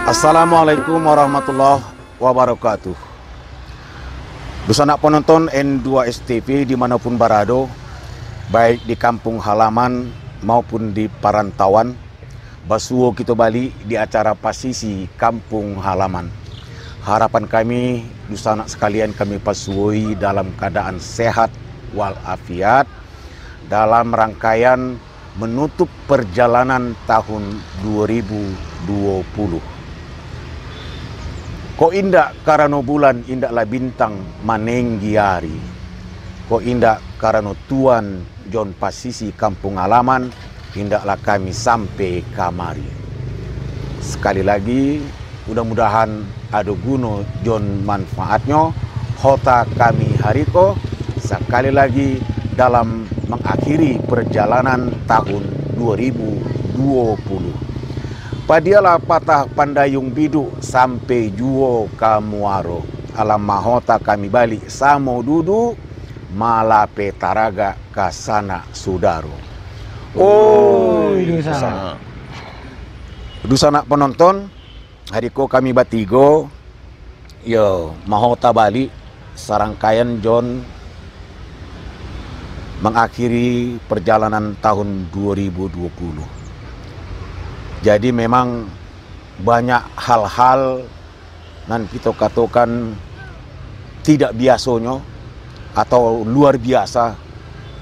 Assalamualaikum warahmatullahi wabarakatuh. Sanak penonton N2 STV dimanapun berada, baik di kampung halaman maupun di perantauan, basuo kita balik di acara pasisi kampung halaman. Harapan kami, sanak sekalian, kami pasuoi dalam keadaan sehat walafiat dalam rangkaian menutup perjalanan tahun 2020. Ko indak karena bulan, indaklah bintang manenggiari. Ko indak karena Tuan John pasisi kampung halaman, indaklah kami sampai kamari. Sekali lagi, mudah-mudahan ada guna John manfaatnya. Hota kami hariko, sekali lagi dalam mengakhiri perjalanan tahun 2020. Padialah patah pandayung biduk sampai juo kamuaro. Alam mahota kami balik samo dudu malape taraga kasana sudaro. Dusana penonton, hariko kami batigo yo mahota balik sarangkaian John mengakhiri perjalanan tahun 2020. Jadi memang banyak hal-hal yang kita katakan tidak biasanya atau luar biasa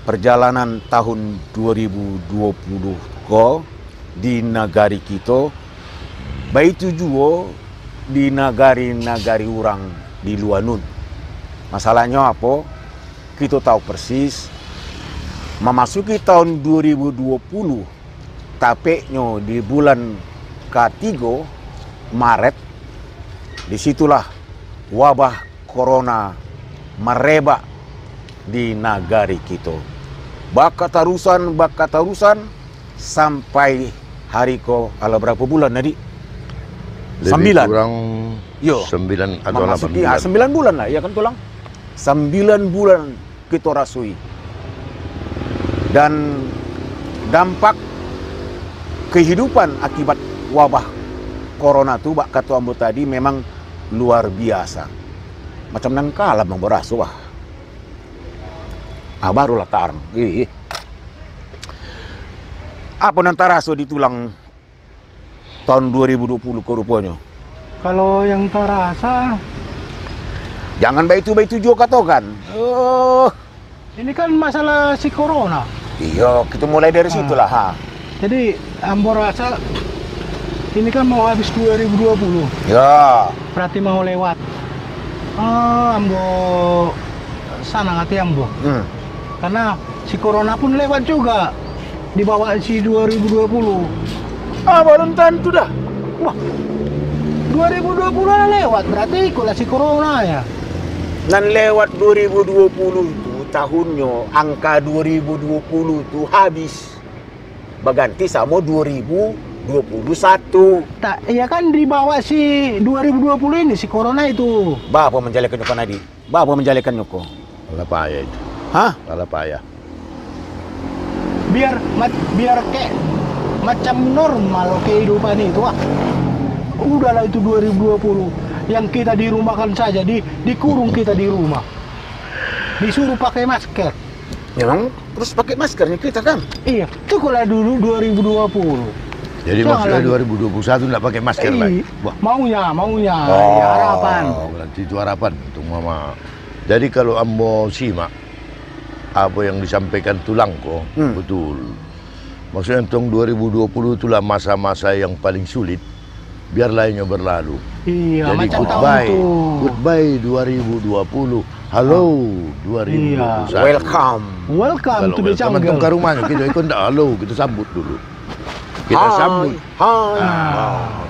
perjalanan tahun 2020 ko di negari kita, baik itu juga di negari-negari orang di luar nun. Masalahnya apa? Kita tahu persis memasuki tahun 2020, tapeknya di bulan ketiga Maret, disitulah wabah corona merebak di negari kita. Baka tarusan sampai hari ko ala berapa bulan tadi? 9. Kurang Yo. 9 atau 8 bulan. 9 bulan lah, ya kan tulang? 9 bulan kita rasui. Dan dampak kehidupan akibat wabah corona itu, bak kata ambo tadi, memang luar biasa. Macam nang kalah bang berasu wah. Barulah tarang. Apa nang taraso di tulang tahun 2020 ke rupanya? Kalau yang terasa, Jangan baitu juga katakan. ini kan masalah si corona. Iya, kita mulai dari situlah. Ha. Jadi ambo rasa ini kan mau habis 2020, Ya. berarti mau lewat. Ambo sana ngati ambo. Karena si corona pun lewat juga di bawah si 2020. Belum tentu dah. Wah, 2020 lah lewat, berarti ikutlah si corona ya. Dan lewat 2020 itu tahunnya, angka 2020 itu habis. Berganti sama 2021. Tak, ya kan di bawah si 2020 ini si corona itu. Bapak menjalekan nyoko nadi. Bapak menjalekan nyoko. Alah payah itu. Hah? Alah payah. Biar kayak macam normal kehidupan itu. Udahlah itu 2020. Yang kita dirumahkan saja, dikurung kita di rumah. Disuruh pakai masker. Memang terus pakai maskernya kita kan? Iya, itu kalau dulu 2020. Jadi Jangan maksudnya lagi. 2021 nggak pakai masker lagi. Wah. Maunya, ya harapan. Berarti itu harapan untuk mama. Jadi kalau ambo simak apa yang disampaikan Tulangko, betul. Maksudnya tahun 2020 itulah masa-masa yang paling sulit. Biar lainnya berlalu. Iya, Jadi macam goodbye, tahun itu. goodbye 2020. Halo 2021. Iya. Welcome to the teman jungle. ke rumahnya kita ikut ndak halo, kita sambut dulu. Kita sambut. Hai.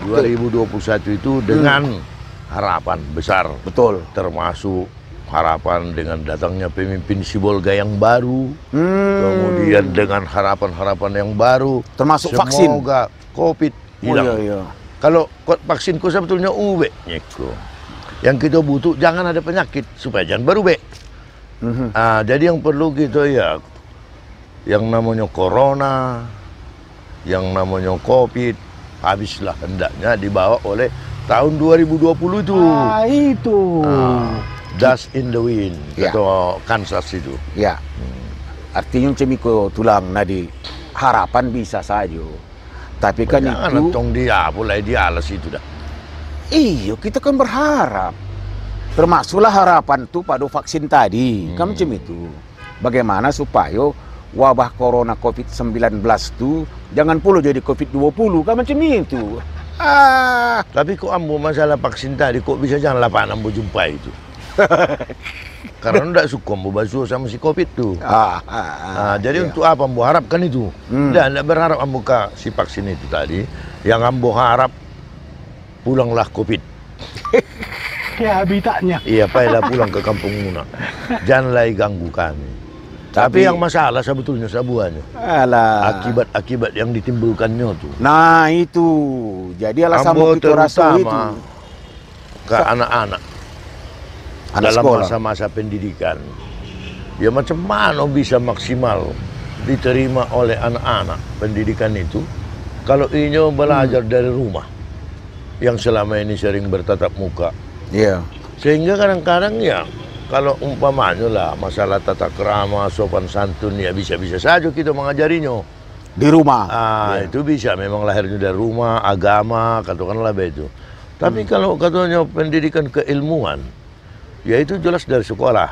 2021 itu dengan harapan besar. Betul. Termasuk harapan dengan datangnya pemimpin Sibolga yang baru. Kemudian dengan harapan-harapan yang baru. Termasuk vaksin. Semoga COVID hilang. Iya. Kalau vaksin ko sebetulnya ube nyeko. Yang kita butuh jangan ada penyakit supaya jangan berube. Jadi yang perlu kita ya yang namanya corona, yang namanya COVID, habislah hendaknya dibawa oleh tahun 2020 itu. Itu. Dust in the wind, Ya. atau Kansas itu. Ya. Artinya cemiko tulang nadi harapan bisa saja. Tapi kan Jangan itu tong dia mulai dia alas itu dah. iya, kita kan berharap. Termasuklah harapan tuh pada vaksin tadi. Kan macam itu. Bagaimana supaya wabah corona COVID-19 tuh jangan pula jadi COVID-20 kan macam itu. Tapi kok ambo masalah vaksin tadi kok bisa jangan lapan ambo jumpa itu. Karena ndak suka ambo basuh sama si Covid tuh. Jadi iya. untuk apa ambo harapkan itu? Ndak berharap ambo ke si vaksin itu tadi. Yang ambo harap pulanglah Covid. Ya habitatnya. Iya, payahlah pulang ke kampung Muna. Janganlah ganggu kami. Tapi yang masalah sebetulnya sabuannya. Alah. Akibat-akibat yang ditimbulkannya tuh. Nah itu. Jadi alasan Ambo kita rasa itu. terutama ke anak-anak Anak dalam sekolah. masa-masa pendidikan. Ya macam mana bisa maksimal diterima oleh anak-anak pendidikan itu kalau inyo belajar dari rumah yang selama ini sering bertatap muka. Iya. Sehingga kadang-kadang ya kalau umpamanya lah masalah tata krama, sopan santun ya bisa-bisa saja kita mengajarinya. Di rumah. Itu bisa memang lahirnya dari rumah, agama, katakanlah begitu. Tapi kalau katanya pendidikan keilmuan, ya itu jelas dari sekolah.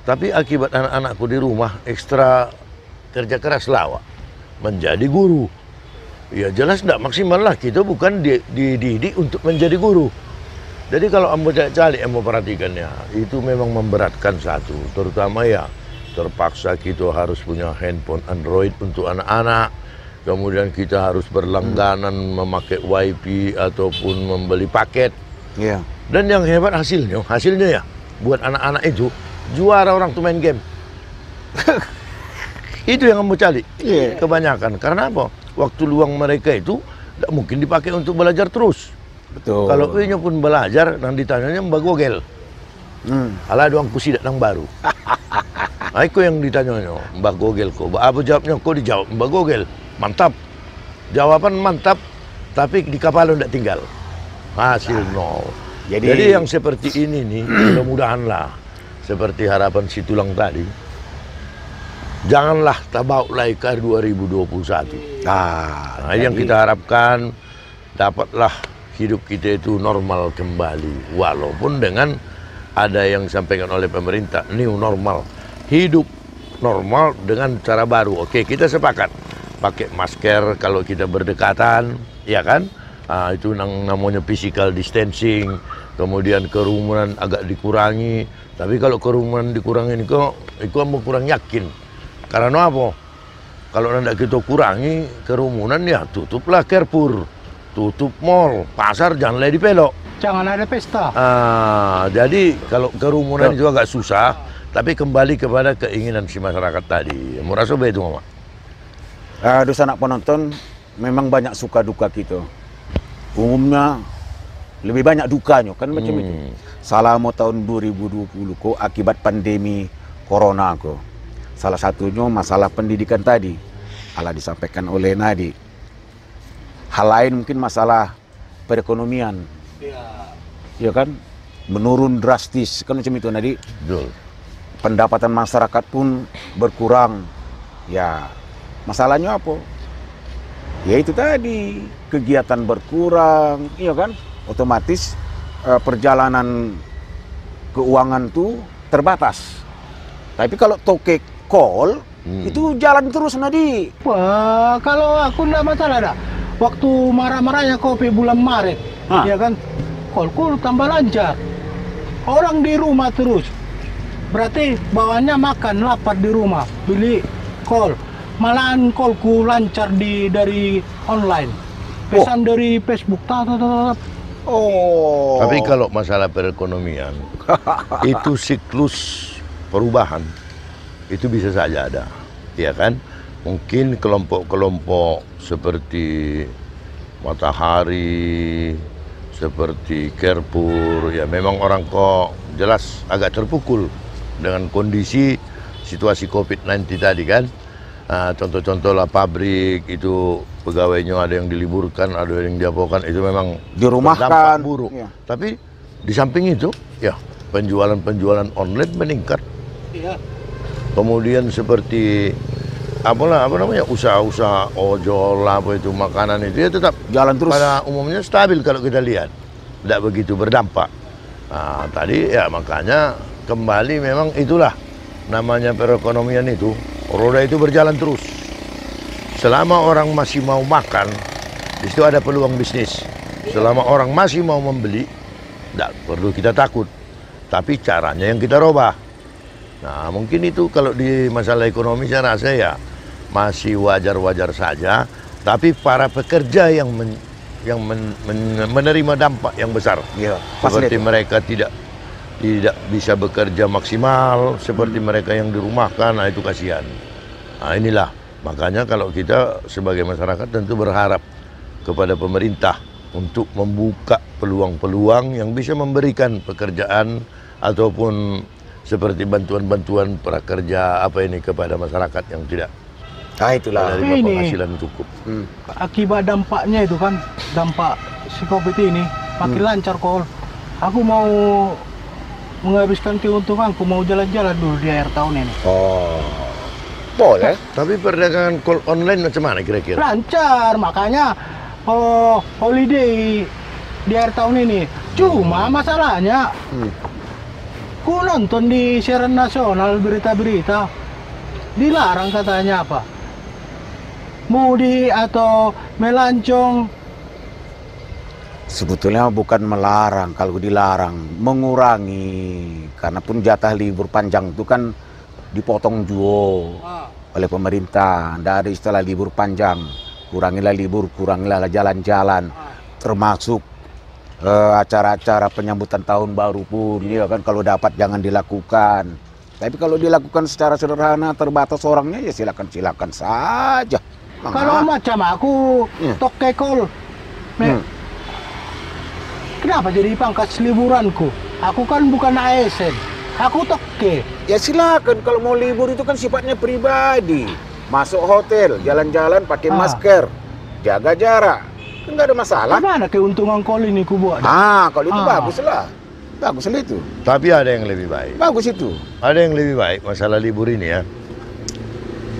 Tapi akibat anak-anakku di rumah ekstra kerja keras lawa menjadi guru. Ya jelas tidak maksimal lah, kita bukan dididik untuk menjadi guru. Jadi kalau ambo cari, ambo perhatikannya, itu memang memberatkan satu. Terutama ya terpaksa kita harus punya handphone Android untuk anak-anak. Kemudian kita harus berlangganan memakai WiFi ataupun membeli paket. Iya. Dan yang hebat hasilnya ya buat anak-anak itu juara orang tuh main game. Itu yang ambo cari. Iya. Kebanyakan. Karena apa? Waktu luang mereka itu tidak mungkin dipakai untuk belajar terus. Betul. Kalau inyo pun belajar, nang ditanyanya mbak Gogel. Alah doang kusi datang baru. Aku yang ditanyanya mbak Gogel kok. Apa jawabnya? Kok dijawab mbak Gogel? Mantap. Jawaban mantap, tapi di kapal tidak tinggal. Hasil nol. Jadi yang seperti ini nih, mudah-mudahanlah seperti harapan si tulang tadi. Janganlah tabau lagi ke 2021. Nah, yang kita harapkan dapatlah hidup kita itu normal kembali, walaupun dengan ada yang disampaikan oleh pemerintah new normal, hidup normal dengan cara baru. Oke, kita sepakat pakai masker kalau kita berdekatan, ya kan? Itu namanya physical distancing. Kemudian kerumunan agak dikurangi. Tapi kalau kerumunan dikurangi itu mau kurang yakin. Karena apa? Kalau tidak kita kurangi kerumunan ya tutuplah Carrefour. Tutup mall, pasar jangan lagi dipelok. Jangan ada pesta. Jadi kalau kerumunan itu agak susah, tapi kembali kepada keinginan si masyarakat tadi. Merasa begitu, Mama? Dosa anak penonton, memang banyak suka duka kita. Umumnya lebih banyak dukanya kan macam itu. Selama tahun 2020 kok akibat pandemi corona kok. Salah satunya masalah pendidikan tadi. Alah disampaikan oleh Nadi. Hal lain mungkin masalah perekonomian. Ya kan? Menurun drastis. Kan macam itu Nadi. Betul. Pendapatan masyarakat pun berkurang. Ya, masalahnya apa? Ya itu tadi, kegiatan berkurang, iya kan? Otomatis perjalanan keuangan tuh terbatas. Tapi kalau toke call, itu jalan terus Nadi. Wah, kalau aku enggak masalah dah. Waktu marah-marahnya kopi bulan Maret, ya kan? Kolku tambah lancar. Orang di rumah terus. Berarti bawahnya makan lapar di rumah, beli kol. Malahan kolku lancar dari online. Pesan dari Facebook. Tapi kalau masalah perekonomian, itu siklus perubahan itu bisa saja ada, ya kan? Mungkin kelompok-kelompok seperti Matahari, seperti Carrefour, ya memang orang kok jelas agak terpukul dengan kondisi situasi COVID-19 tadi kan. Contoh-contoh lah pabrik itu pegawainya ada yang diliburkan, ada yang diapakan, itu memang Dirumahkan. berdampak buruk. Iya. Tapi di samping itu, ya penjualan online meningkat. Iya. Kemudian seperti apa namanya, usaha-usaha ojol apa itu makanan itu ya tetap Jalan terus. pada umumnya stabil kalau kita lihat, tidak begitu berdampak. Nah, tadi ya makanya kembali memang itulah namanya perekonomian itu, roda itu berjalan terus. Selama orang masih mau makan, di situ ada peluang bisnis. Selama orang masih mau membeli, tidak perlu kita takut. Tapi caranya yang kita robah. Nah, mungkin itu kalau di masalah ekonomi saya rasa ya masih wajar-wajar saja. Tapi para pekerja yang menerima dampak yang besar, Iya, seperti mereka tidak bisa bekerja maksimal, seperti mereka yang dirumahkan, nah itu kasihan. Nah inilah, makanya kalau kita sebagai masyarakat tentu berharap kepada pemerintah untuk membuka peluang-peluang yang bisa memberikan pekerjaan ataupun seperti bantuan-bantuan prakerja apa ini kepada masyarakat yang tidak Itulah. menerima Ini. penghasilan cukup. Akibat dampaknya itu kan, dampak si COVID ini makin lancar kol. Aku mau menghabiskan keuntunganku, mau jalan-jalan dulu di akhir tahun ini. Oh, boleh. Tapi perdagangan call online macam mana kira-kira? Lancar, makanya holiday di akhir tahun ini. Cuma masalahnya, ku nonton di siaran nasional berita-berita, dilarang katanya apa? Mudik atau melancong. Sebetulnya bukan melarang, kalau dilarang mengurangi, karena pun jatah libur panjang itu kan dipotong juga oleh pemerintah. Tidak ada istilah libur panjang, kurangilah libur, kurangilah jalan-jalan, termasuk acara-acara penyambutan tahun baru pun, ya kan, kalau dapat jangan dilakukan. Tapi kalau dilakukan secara sederhana, terbatas orangnya, ya silakan saja. Kalau macam aku tokekol, kenapa jadi pangkas liburanku? Aku kan bukan ASN, aku toke. Ya silakan, kalau mau libur itu kan sifatnya pribadi. Masuk hotel, jalan-jalan pakai masker, jaga jarak, kan nggak ada masalah. Mana keuntungan kol ini ku buat? Kalau itu baguslah itu. Tapi ada yang lebih baik. Bagus itu. Ada yang lebih baik masalah libur ini ya.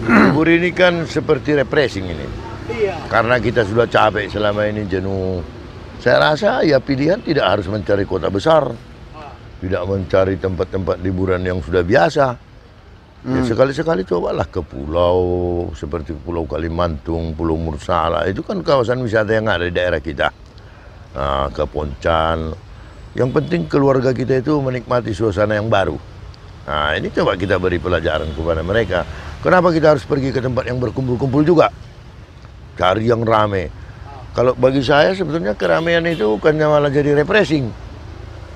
Libur ini kan seperti refreshing ini. Iya. Karena kita sudah capek selama ini, jenuh. Saya rasa ya pilihan tidak harus mencari kota besar. Tidak mencari tempat-tempat liburan yang sudah biasa. Ya sekali-sekali cobalah ke pulau seperti Pulau Kalimantung, Pulau Mursala. Itu kan kawasan wisata yang ada di daerah kita. Nah, ke Poncan. Yang penting keluarga kita itu menikmati suasana yang baru. Nah, ini coba kita beri pelajaran kepada mereka. Kenapa kita harus pergi ke tempat yang berkumpul-kumpul juga? Cari yang rame. Kalau bagi saya sebetulnya keramaian itu bukannya malah jadi refreshing.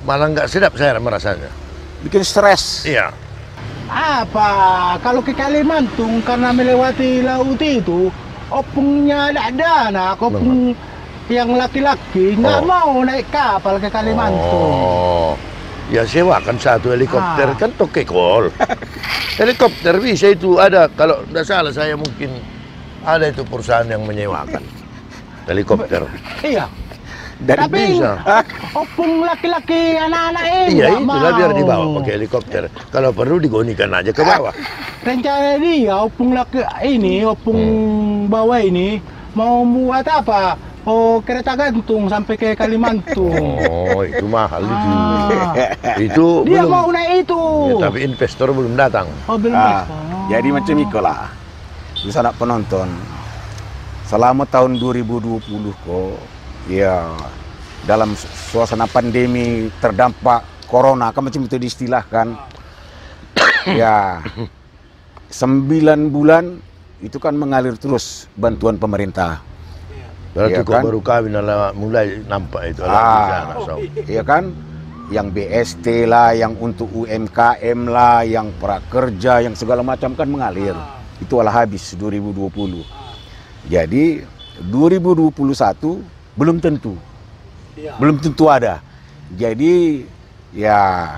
Malah nggak sedap saya merasanya. Bikin stres. Iya. Apa? Kalau ke Kalimantung karena melewati laut itu, opungnya ada. Nah, opung yang laki-laki nggak mau naik kapal ke Kalimantung. Oh, ya sewakan satu helikopter kan tokekol. Helikopter bisa itu ada, kalau tidak salah saya mungkin ada itu perusahaan yang menyewakan helikopter. Iya. Dari Tapi bisa. opung laki-laki anak-anak ini Iya, nggak itulah biar mau. dibawa pakai helikopter. Kalau perlu digonikan aja ke bawah. Rencana dia opung laki ini, opung bawah ini mau buat apa? Oh, kereta gantung sampai ke Kalimantung. Oh, itu mahal itu. Ah. Itu Dia belum. mau naik itu. Ya, tapi investor belum datang. Oh, belum. Jadi macam itulah. Bisa nak penonton. Selama tahun 2020 kok, ya dalam suasana pandemi terdampak corona, kan macam itu diistilahkan. Ya, 9 bulan itu kan mengalir terus bantuan pemerintah. Berarti Iya kok kan? baru kawin mulai nampak itu anak so. Iya kan? Yang BST lah, yang untuk UMKM lah, yang prakerja, yang segala macam kan mengalir. Itu alah habis 2020. Jadi 2021 belum tentu. Belum tentu ada. Jadi ya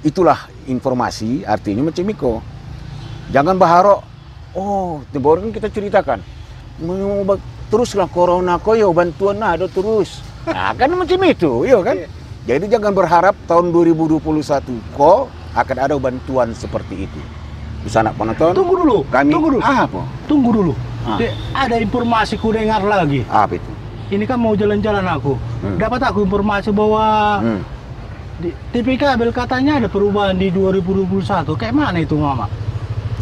itulah informasi, artinya macam itu. Jangan berharap Oh, baru kan kita ceritakan. Teruslah corona koyo bantuan ada terus. Nah, kan macam itu, iya kan? Jadi jangan berharap tahun 2021 kok akan ada bantuan seperti itu. Bisa anak penonton? Tunggu dulu. Tunggu dulu. Apa? Tunggu dulu. Ah. Ada informasi ku dengar lagi. Apa itu? Ini kan mau jalan-jalan aku. Dapat aku informasi bahwa di TV kabel katanya ada perubahan di 2021. Kayak mana itu, Mama?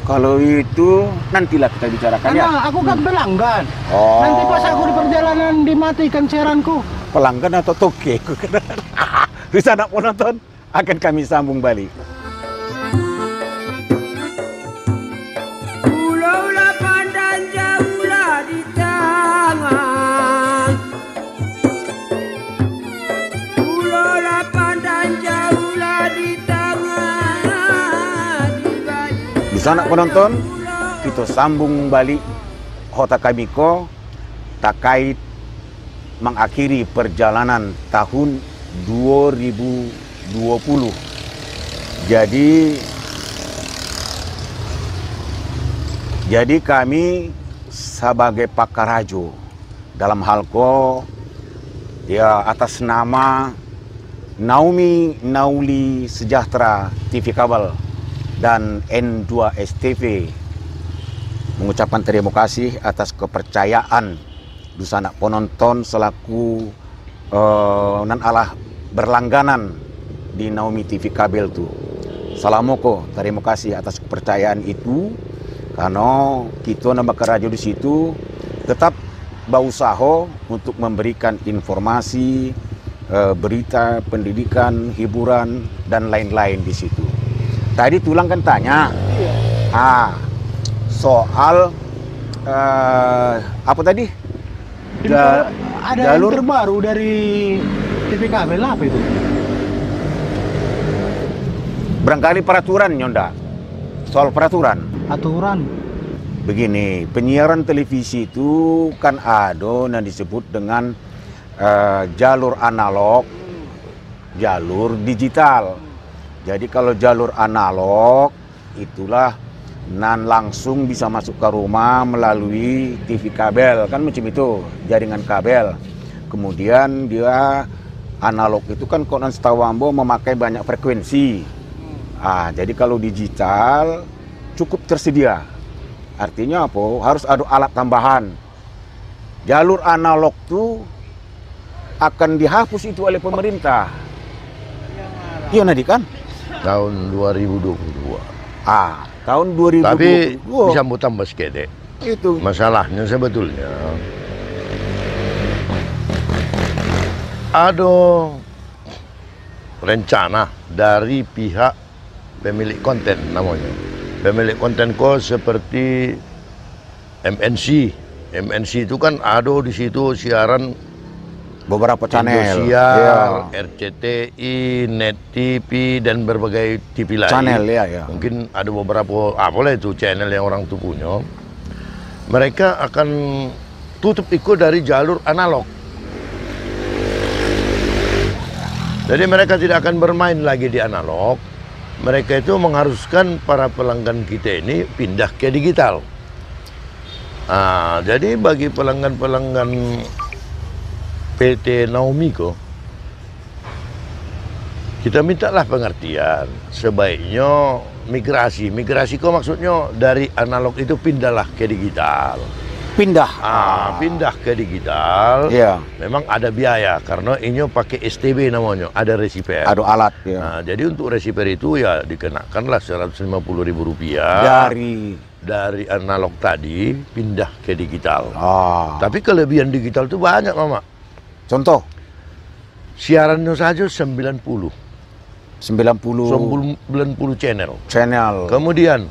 Kalau itu nantilah kita bicarakan ya. Karena aku kan pelanggan. Oh. Nanti pas aku di perjalanan dimatikan siaranku. Pelanggan atau toke? Bisa anak penonton akan kami sambung balik. Pulaulah pandang jauhlah di tangan. Pulaulah pandang jauhlah di tangan. Bisa anak penonton, kita sambung balik Hota Kamiko terkait mengakhiri perjalanan tahun 2020. Jadi kami sebagai pakar rajo dalam hal ya atas nama Naomi Nauli Sejahtera TV Kabel dan N2 STV mengucapkan terima kasih atas kepercayaan Dusana penonton selaku nan alah berlangganan di Naomi TV Kabel tuh. Salamoko, terima kasih atas kepercayaan itu karena kita nama kerajo di situ tetap berusaha untuk memberikan informasi, berita, pendidikan, hiburan dan lain-lain di situ. Tadi Tulang kan tanya, soal apa tadi? Ada jalur yang terbaru dari TV kabel apa itu? Barangkali peraturan, Nyonda. Soal peraturan. Aturan. Begini, penyiaran televisi itu kan ada yang disebut dengan jalur analog, jalur digital. Jadi kalau jalur analog itulah nan langsung bisa masuk ke rumah melalui TV kabel, kan macam itu, jaringan kabel. Kemudian dia analog itu kan kok nan setahu ambo memakai banyak frekuensi. Jadi kalau digital cukup tersedia. Artinya apa? Harus ada alat tambahan. Jalur analog itu akan dihapus itu oleh pemerintah. Iya Nadi kan? Tahun 2022. Tahun 2020. Tapi bisa mau tambah sedikit. Itu. Masalahnya sebetulnya ada rencana dari pihak pemilik konten namanya. Pemilik konten seperti MNC. MNC itu kan ada di situ siaran beberapa channel, Indosiar, RCTI, Net TV dan berbagai TV lain. Channel ya. Mungkin ada beberapa apalah itu channel yang orang itu punya. Mereka akan tutup ikut dari jalur analog. Jadi mereka tidak akan bermain lagi di analog. Mereka itu mengharuskan para pelanggan kita ini pindah ke digital. Jadi bagi pelanggan-pelanggan PT Naomi kita mintalah pengertian, sebaiknya migrasi maksudnya dari analog itu pindahlah ke digital. Pindah ke digital. Iya. Memang ada biaya karena ini pakai STB namanya, ada receiver. Ada alat ya. Jadi untuk receiver itu ya dikenakanlah Rp150.000 dari analog tadi pindah ke digital. Tapi kelebihan digital itu banyak, Mama. Contoh? Siarannya saja 90 channel. Kemudian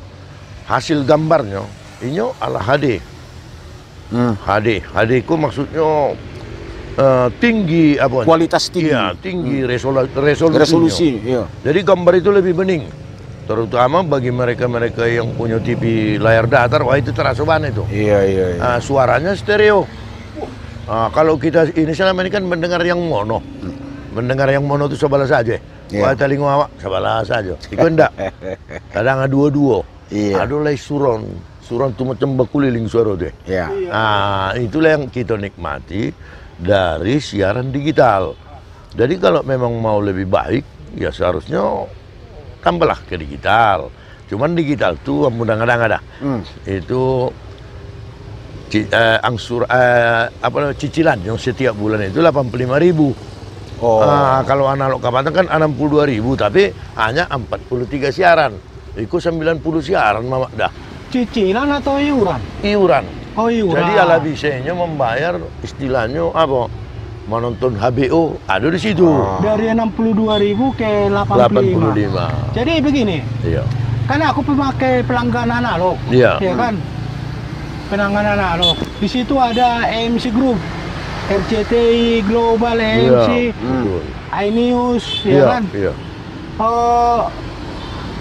hasil gambarnya ini ala HD. HD itu maksudnya tinggi apa? Kualitas tinggi. Iya, tinggi resolusi. Iya. Jadi gambar itu lebih bening. Terutama bagi mereka-mereka yang punya TV layar datar, wah itu terasa banget itu. Iya. Suaranya stereo. Kalau kita ini selama ini kan mendengar yang mono. Mendengar yang mono itu sebelah saja. Wah telinga awak sebelah saja. Itu enggak. Kadang ada dua-dua. Iya. Ada lagi suron. Suron itu macam bakuliling suara deh. Ya. Nah, itulah yang kita nikmati dari siaran digital. Jadi kalau memang mau lebih baik, ya seharusnya tambahlah ke digital. Cuman digital tuh kadang-kadang ada. Itu cicilan yang setiap bulan itu 85.000. Oh. Kalau analog kapan kan 62.000, tapi hanya 43 siaran. Itu 90 siaran mamak dah. Cicilan atau iuran? Iuran. Oh, iuran. Jadi ala bisanya membayar istilahnya apa? Menonton HBO ada di situ. Dari 62.000 ke 85. 85. Jadi begini, Iya. kan aku pemakai pelanggan analog. Iya. Ya kan? Pelanggan analog. Di situ ada AMC Group, RCTI Global AMC, Betul. iNews, ya Iya, kan? iya.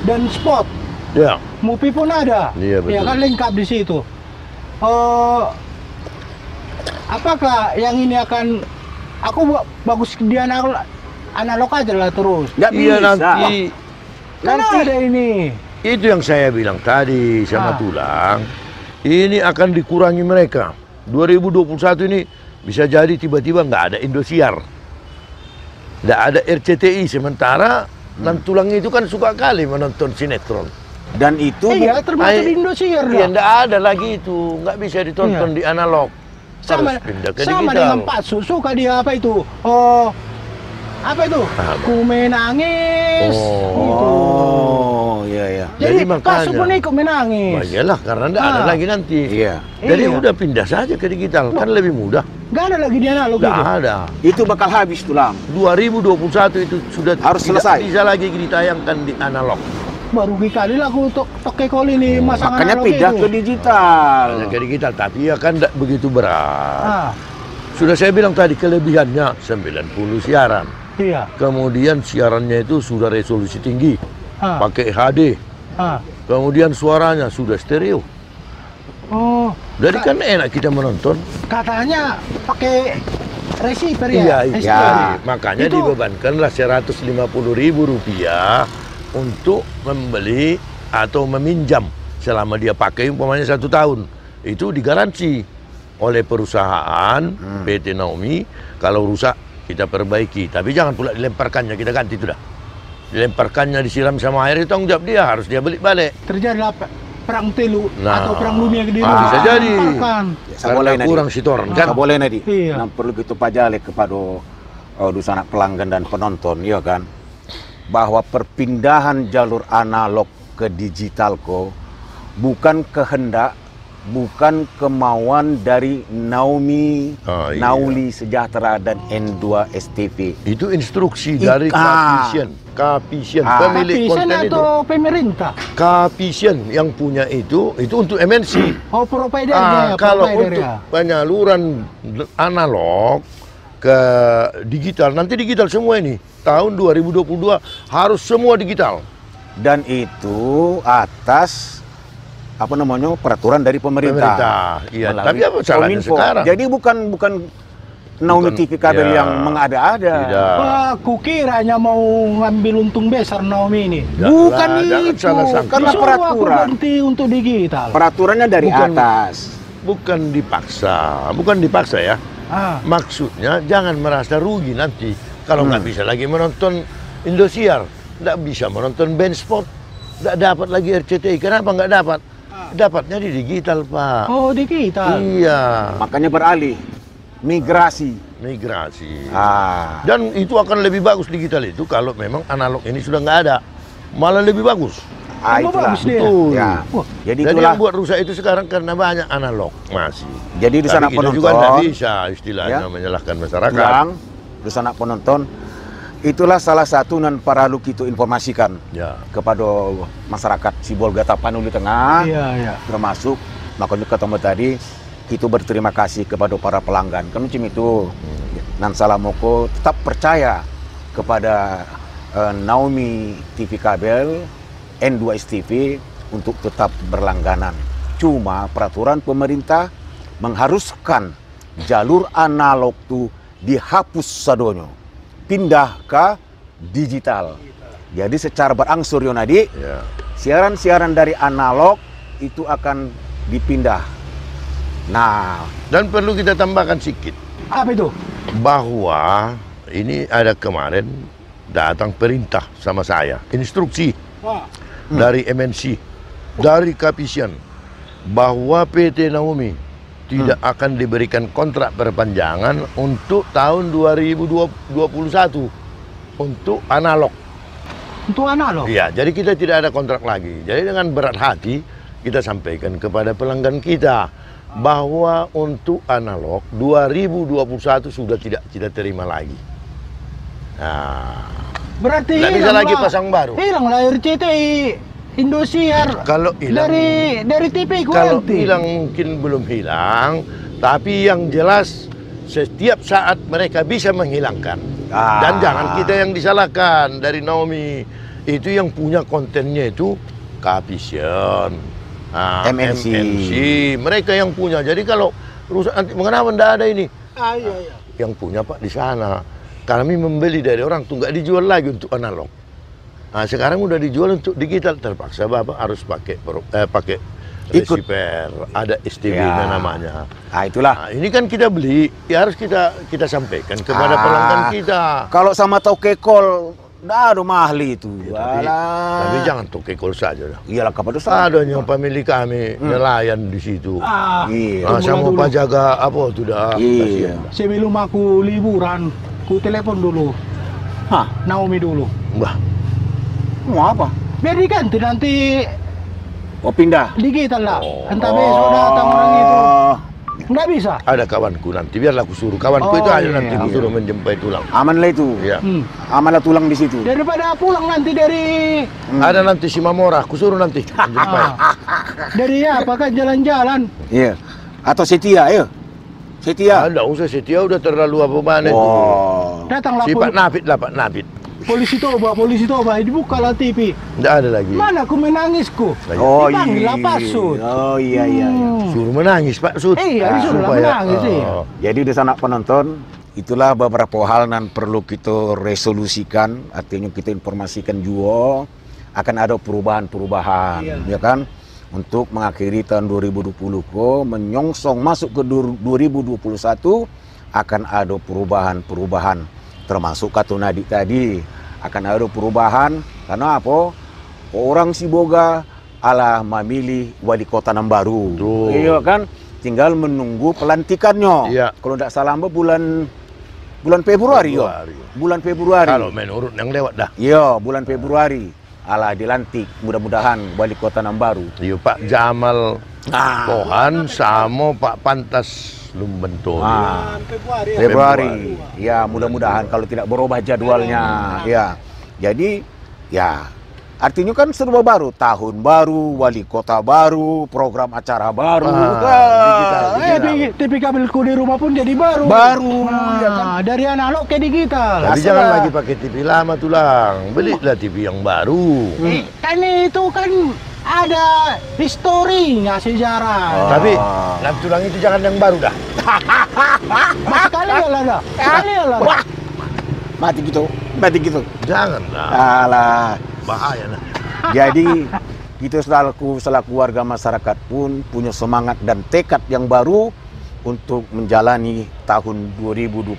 Dan Spot, Iya. MUPI pun ada. Iya, betul. Ya kan, lengkap di situ. Apakah yang ini akan bagus di analog aja lah terus? Nggak Iya bisa. nanti Kan ada ini. itu yang saya bilang tadi sama Tulang. Ini akan dikurangi mereka. 2021 ini bisa jadi tiba-tiba nggak ada Indosiar, nggak ada RCTI. Sementara Tulang itu kan suka kali menonton sinetron. Dan itu Iya, termasuk di Indosiar Iya, lah. nggak ada lagi itu, nggak bisa ditonton di analog. Sama, Harus pindah ke sama digital. dengan Pak Su, suka dia apa itu? Apa itu? Apa? Ku menangis. Gitu. Oh, iya ya. Jadi, Jadi Pak Su makanya- pun ikut menangis. Iyalah, karena nggak ada lagi nanti. Iya. Jadi Iya. udah pindah saja ke digital, kan lebih mudah. Gak ada lagi di analog Nggak gitu. ada. Itu bakal habis Tulang. 2021 itu sudah Harus tidak selesai. bisa lagi ditayangkan di analog. Baru kali lah aku toke kol ini masang Makanya analog pindah itu. ke digital. Hanya ke digital, tapi ya kan tidak begitu berat. Ah, Sudah saya bilang tadi kelebihannya 90 siaran. iya. Kemudian siarannya itu sudah resolusi tinggi, Ah, pakai HD. ah. Kemudian suaranya sudah stereo. Oh, Jadi kan enak kita menonton. katanya pakai receiver ya? Iya, receiver. iya. Makanya Itu- dibebankanlah Rp150.000 untuk membeli atau meminjam selama dia pakai umpamanya 1 tahun. Itu digaransi oleh perusahaan PT Naomi. Kalau rusak kita perbaiki, tapi jangan pula dilemparkannya, kita ganti itu dah. Dilemparkannya, disiram sama air, itu tanggung jawab dia, harus dia balik-balik. Terjadilah perang telu Nah, atau perang dunia di bisa jadi. Lemparkan. Boleh, Karena Nadi. kurang sitoran kan. Nggak boleh Nadi. Iya. Nah, perlu kita pajale kepada dusanak pelanggan dan penonton, ya kan? Bahwa perpindahan jalur analog ke digital bukan kehendak, bukan kemauan dari Naomi, Oh, iya. Nauli Sejahtera dan N2 STV. Itu instruksi dari Kapisian, pemilik Kapisen konten itu. atau pemerintah? Kapisian yang punya itu untuk MNC. Oh, providernya ya, Kalau provider untuk ya. penyaluran analog ke digital, nanti digital semua ini. Tahun 2022 harus semua digital. Dan itu atas peraturan dari pemerintah. Iya, Melalui tapi apa salahnya Kominfo. sekarang? Jadi bukan Naomi Bukan, TV kabel ya. yang mengada-ada. Tidak. Wah, kukiranya mau ngambil untung besar Naomi ini. Bukan Jangan itu, salah sangka. karena Disuruh aku peraturan. berhenti untuk digital. Peraturannya dari Bukan. atas. Bukan dipaksa ya. Ah, Maksudnya jangan merasa rugi nanti kalau nggak bisa lagi menonton Indosiar, nggak bisa menonton Band Sport, nggak dapat lagi RCTI. Kenapa nggak dapat? Dapatnya di digital, Pak. oh digital. Iya, Makanya beralih, migrasi. migrasi. Dan Dan itu akan lebih bagus digital itu kalau memang analog ini sudah nggak ada, malah lebih bagus. Oh, itulah. bagus dia. Betul. Ya. Wah, Jadi Jadi itulah. yang buat rusak itu sekarang karena banyak analog masih. Jadi di sana Tapi kita juga nggak penonton, bisa istilahnya Ya. menyalahkan masyarakat. yang di sana penonton, itulah salah satu yang perlu kita informasikan Ya. kepada masyarakat Sibolga Tapanuli Tengah. Iya, iya. Termasuk makanya ketemu tadi kita berterima kasih kepada para pelanggan kan macam itu. Nan Salamoko tetap percaya kepada Naomi TV kabel N2 STV untuk tetap berlangganan. Cuma peraturan pemerintah mengharuskan jalur analog itu dihapus sadonyo, pindah ke digital. Jadi secara berangsur Yonadi, Ya. siaran-siaran dari analog itu akan dipindah. Nah, Dan perlu kita tambahkan sedikit Apa itu? bahwa ini ada kemarin datang perintah sama saya, instruksi Wah. dari MNC, dari Kapisian, bahwa PT Naomi tidak akan diberikan kontrak perpanjangan untuk tahun 2021 untuk analog. Untuk analog. Iya, jadi kita tidak ada kontrak lagi. Jadi dengan berat hati kita sampaikan kepada pelanggan kita bahwa untuk analog 2021 sudah tidak kita terima lagi. Nah, Berarti nggak bisa hilanglah- lagi pasang baru. Hilanglah RCTI Indosiar Kalau hilang, dari TV kalau Quality. hilang mungkin belum hilang, tapi yang jelas setiap saat mereka bisa menghilangkan. Dan jangan kita yang disalahkan dari Naomi. Itu yang punya kontennya itu Kapisian, MNC. mereka yang punya. Jadi kalau rusak nanti mengapa tidak ada ini? Iya. Yang punya Pak di sana. Kami membeli dari orang tuh nggak dijual lagi untuk analog. Nah, sekarang udah dijual untuk digital, terpaksa Bapak harus pakai Ikut. receiver, ada STB-nya Ya. namanya. nah itulah. Nah, ini kan kita beli, ya harus kita sampaikan kepada pelanggan kita. Kalau sama Tokekol, dah ada mahal itu. Ya, tapi jangan Tokekol saja dah. Iyalah kapan itu Ada yang pemilik kami nelayan di situ. Iya. Nah, tunggu sama dulu. Pak jaga apa itu dah. Iya. kasihan. Sebelum aku liburan, ku telepon dulu Hah, Naomi dulu. Wah, mau apa? Biar diganti nanti Oh pindah. digital lah. Oh. Entah besok datang orang itu. Nggak bisa. ada kawanku nanti, biarlah aku suruh. Kawanku itu Oh, aja iya. nanti aku suruh menjempai tulang. Aman lah itu. Ya. Aman lah tulang di situ. Daripada pulang nanti dari Ada nanti si Mamora, aku suruh nanti menjempai. dari apa kan jalan-jalan. Iya. Atau Setia, ayo. Setia. Ada usah Setia udah terlalu apa mana itu. Oh. Datanglah Si Pak Nafit lah, Pak Nafit. polisi Toba, dibukalah TV. Tidak ada lagi. Mana aku menangisku? Oh Dipanggil iya. lah Pak Sud. Oh iya iya. iya. Suruh menangis Pak Sud. Iya, disuruh lah Supaya, menangis, iya. Jadi di sana penonton, itulah beberapa hal yang perlu kita resolusikan, artinya kita informasikan juga akan ada perubahan-perubahan, ya kan? Untuk mengakhiri tahun 2020 menyongsong masuk ke 2021 akan ada perubahan-perubahan, termasuk kata Nadik tadi akan ada perubahan karena apa? Orang Siboga ala memilih wali kota yang baru, Betul. iya kan? Tinggal menunggu pelantikannya. Iya. Kalau tidak salah Mbak, bulan Februari ya. Februari. Bulan Februari. Kalau menurut yang lewat dah. Iya, bulan Februari. Ala dilantik, mudah-mudahan wali kota yang baru. Iya Pak Jamal Pohan sama Pak Pantas Lumbentoni. Februari. Ya, mudah-mudahan kalau tidak berubah jadwalnya. Ya. Jadi, ya artinya kan serba baru, tahun baru, wali kota baru, program acara baru. digital. TV kabelku di rumah pun jadi baru. Baru, ya kan? Dari analog ke digital. Tapi jangan lagi pakai TV lama tulang. Belilah TV yang baru. Kan itu kan ada historinya sejarah. Tapi nanti tulang itu jangan yang baru dah. Mas kali ya lah. Kali ya lah. Mati gitu. Jangan lah. Alah. Bahaya nah. Jadi kita selaku warga masyarakat pun punya semangat dan tekad yang baru untuk menjalani tahun 2021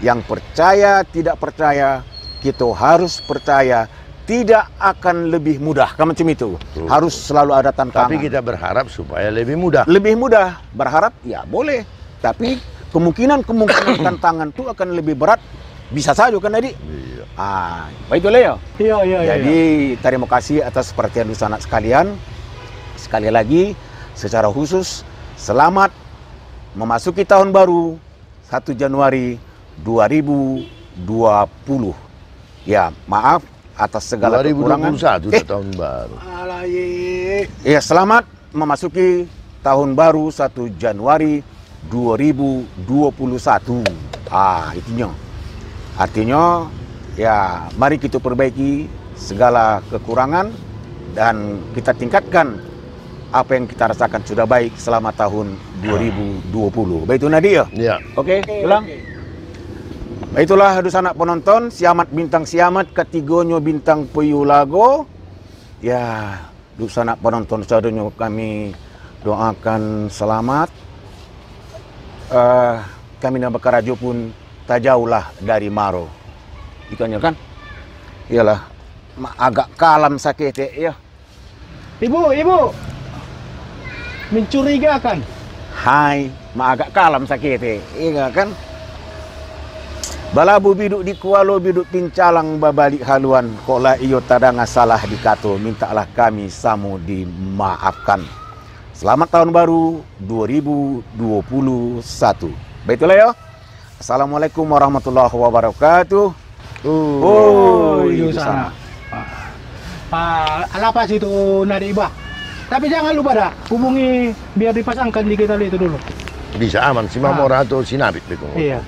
yang percaya tidak percaya kita harus percaya tidak akan lebih mudah kan macam itu. Betul. Harus selalu ada tantangan. Tapi kita berharap supaya lebih mudah. Lebih mudah berharap ya boleh, tapi kemungkinan tantangan itu akan lebih berat bisa saja kan tadi. Iya. Baik ya. Iya. Jadi terima kasih atas perhatian anak sekalian. Sekali lagi secara khusus selamat memasuki tahun baru 1 Januari 2020. Ya, maaf atas segala kekurangan. 2021 udah tahun baru. Ya, selamat memasuki tahun baru 1 Januari 2021. Itunya. Artinya ya, mari kita perbaiki segala kekurangan dan kita tingkatkan apa yang kita rasakan sudah baik selama tahun 2020. Baik itu Nadia. Iya. Oke, ulang. Itulah aduh sanak penonton, siamat bintang siamat, ketigonyo bintang Puyulago. Ya, aduh sanak penonton saudonyo kami doakan selamat. Kami nak berkarajo pun tak jauhlah dari Maro. Ikannya kan? Iyalah, agak kalam sakit ya. Ibu, mencurigakan. Hai, agak kalam sakit iya kan? Balabu biduk di kualo biduk pincalang babalik haluan kola iyo tadanga salah dikato mintalah kami samu dimaafkan. Selamat tahun baru 2021. Baiklah ya. Assalamualaikum warahmatullahi wabarakatuh. Itu sana. Alapas itu nadi ibah. Tapi jangan lupa dah hubungi biar dipasangkan di kita itu dulu. Bisa aman si Mamora atau si Nabit begitu. Iya.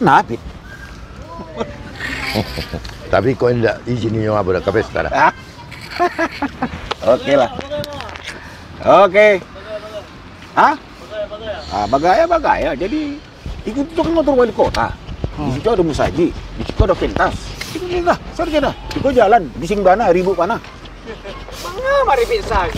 Nabit. Tapi kau tidak izin nyawa pada kapesta dah. Oke lah. Oke. Hah? Bagaya. Jadi ikut tukang motor wali kota. Di situ ada musaji, di situ ada pentas. Itu dah, sorry dah. Itu jalan, bising dana, ribut panah. Mari bisa.